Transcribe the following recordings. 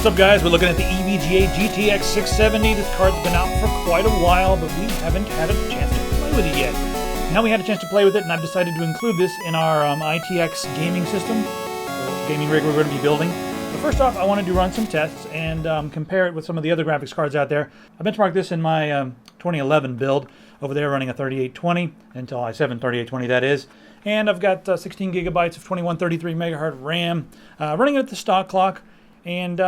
What's up, guys? We're looking at the EVGA GTX 670. This card's been out for quite a while, but we haven't had a chance to play with it yet. Now we had a chance to play with it, and I've decided to include this in our ITX gaming system, the gaming rig we're going to be building. But first off, I wanted to run some tests and compare it with some of the other graphics cards out there. I benchmarked this in my 2011 build, over there running a 3820, Intel i7 3820 that is. And I've got 16 gigabytes of 2133 megahertz RAM, running it at the stock clock, and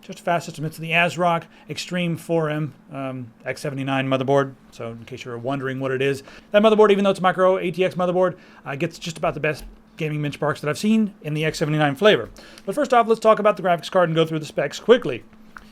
just fast system. It's the ASRock Extreme 4M X79 motherboard. So in case you're wondering what it is, that motherboard, even though it's a micro ATX motherboard, gets just about the best gaming benchmarks that I've seen in the X79 flavor. But first off, let's talk about the graphics card and go through the specs quickly.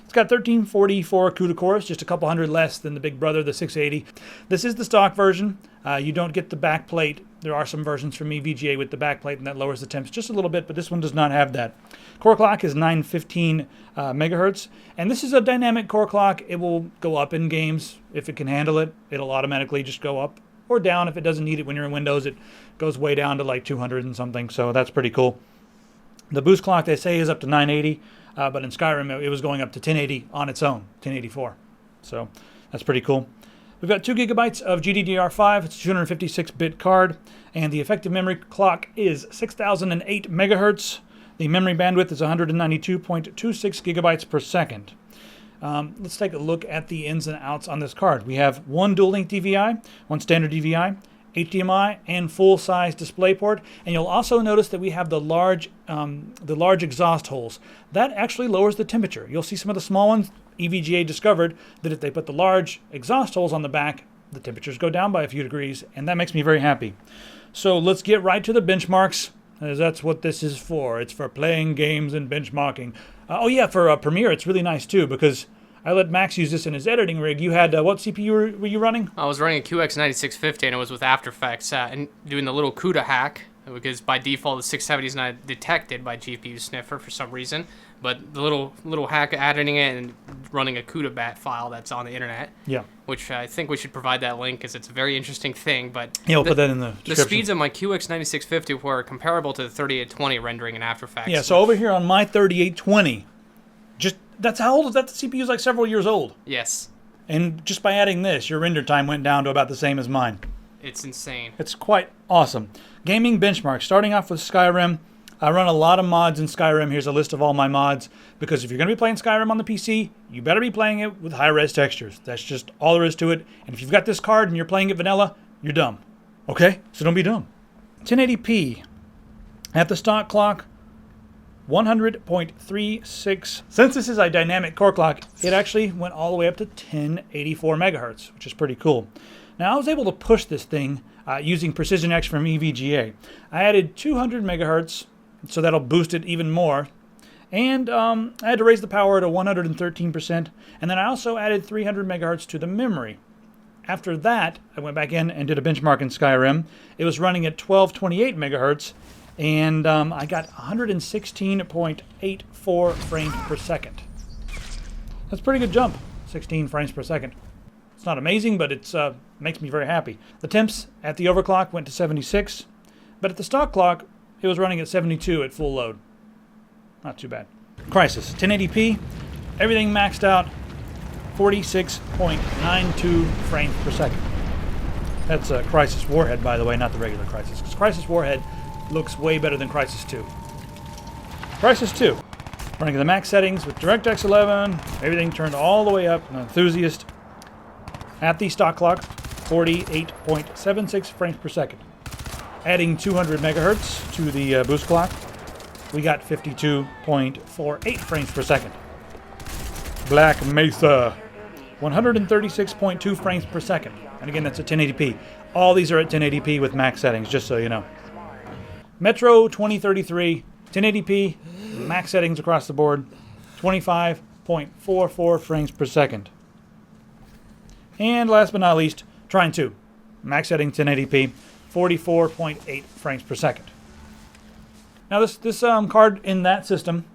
It's got 1344 Cuda Cores, just a couple hundred less than the big brother, the 680. This is the stock version. You don't get the back plate. There are some versions from EVGA with the back plate, and that lowers the temps just a little bit, but this one does not have that. Core clock is 915 megahertz, and this is a dynamic core clock. It will go up in games if it can handle it. It'll automatically just go up or down if it doesn't need it. When you're in Windows, it goes way down to like 200 and something, so that's pretty cool. The boost clock, they say, is up to 980, but in Skyrim, it was going up to 1080 on its own, 1084. So that's pretty cool. We've got 2 gigabytes of GDDR5. It's a 256-bit card, and the effective memory clock is 6008 megahertz. The memory bandwidth is 192.26 gigabytes per second. Let's take a look at the ins and outs on this card. We have one dual-link DVI, one standard DVI, HDMI, and full-size DisplayPort. And you'll also notice that we have the large exhaust holes. That actually lowers the temperature. You'll see some of the small ones. EVGA discovered that if they put the large exhaust holes on the back, the temperatures go down by a few degrees, and that makes me very happy. So let's get right to the benchmarks, as that's what this is for. It's for playing games and benchmarking. Oh yeah, for Premiere, it's really nice too, because I let Max use this in his editing rig. You had, what CPU were you running? I was running a QX 9650, and it was with After Effects, and doing the little Cuda hack, because by default the 670 is not detected by GPU sniffer for some reason. But the little hack, adding it and running a Cuda bat file that's on the internet. Yeah. Which I think we should provide that link, because it's a very interesting thing. But yeah, we'll put that in the description. The speeds of my QX 9650 were comparable to the 3820 rendering in After Effects. Yeah, so over here on my 3820, that's how old is that? The CPU is like several years old. Yes. And just by adding this, your render time went down to about the same as mine. It's insane. It's quite awesome. Gaming benchmark, starting off with Skyrim. I run a lot of mods in Skyrim. Here's a list of all my mods, because if you're going to be playing Skyrim on the PC, you better be playing it with high-res textures. That's just all there is to it. And if you've got this card and you're playing it vanilla, you're dumb. Okay? So don't be dumb. 1080p. At the stock clock, 100.36. Since this is a dynamic core clock, it actually went all the way up to 1084 megahertz, which is pretty cool. Now, I was able to push this thing using Precision X from EVGA. I added 200 megahertz, so that'll boost it even more. And I had to raise the power to 113%, and then I also added 300 megahertz to the memory. After that, I went back in and did a benchmark in Skyrim. It was running at 1228 megahertz, and I got 116.84 frames per second. That's a pretty good jump, 16 frames per second. It's not amazing, but it makes me very happy. The temps at the overclock went to 76, but at the stock clock, it was running at 72 at full load. Not too bad. Crysis, 1080p, everything maxed out, 46.92 frames per second. That's a Crysis Warhead, by the way, not the regular Crysis, because Crysis Warhead looks way better than Crysis 2. Crysis 2, running the max settings with DirectX 11, everything turned all the way up, an enthusiast. At the stock clock, 48.76 frames per second. Adding 200 megahertz to the boost clock, we got 52.48 frames per second. Black Mesa, 136.2 frames per second. And again, that's at 1080p. All these are at 1080p with max settings, just so you know. Metro 2033, 1080p, max settings across the board, 25.44 frames per second. And last but not least, Trine 2, max setting 1080p, 44.8 frames per second. Now this card in that system,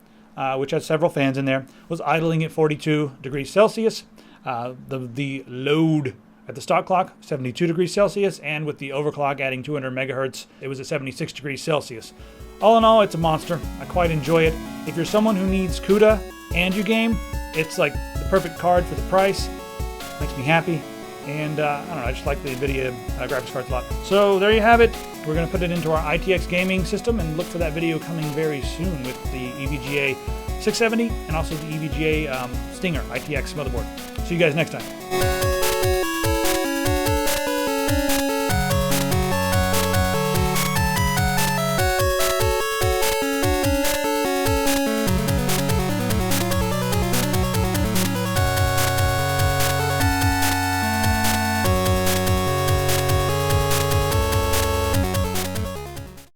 which has several fans in there, was idling at 42 degrees Celsius. The load at the stock clock, 72 degrees Celsius, and with the overclock adding 200 megahertz, it was at 76 degrees Celsius. All in all, it's a monster. I quite enjoy it. If you're someone who needs CUDA and you game, it's like the perfect card for the price. Makes me happy. And I don't know, I just like the Nvidia graphics cards a lot. So there you have it. We're going to put it into our ITX gaming system and look for that video coming very soon with the EVGA 670 and also the EVGA Stinger ITX motherboard. See you guys next time.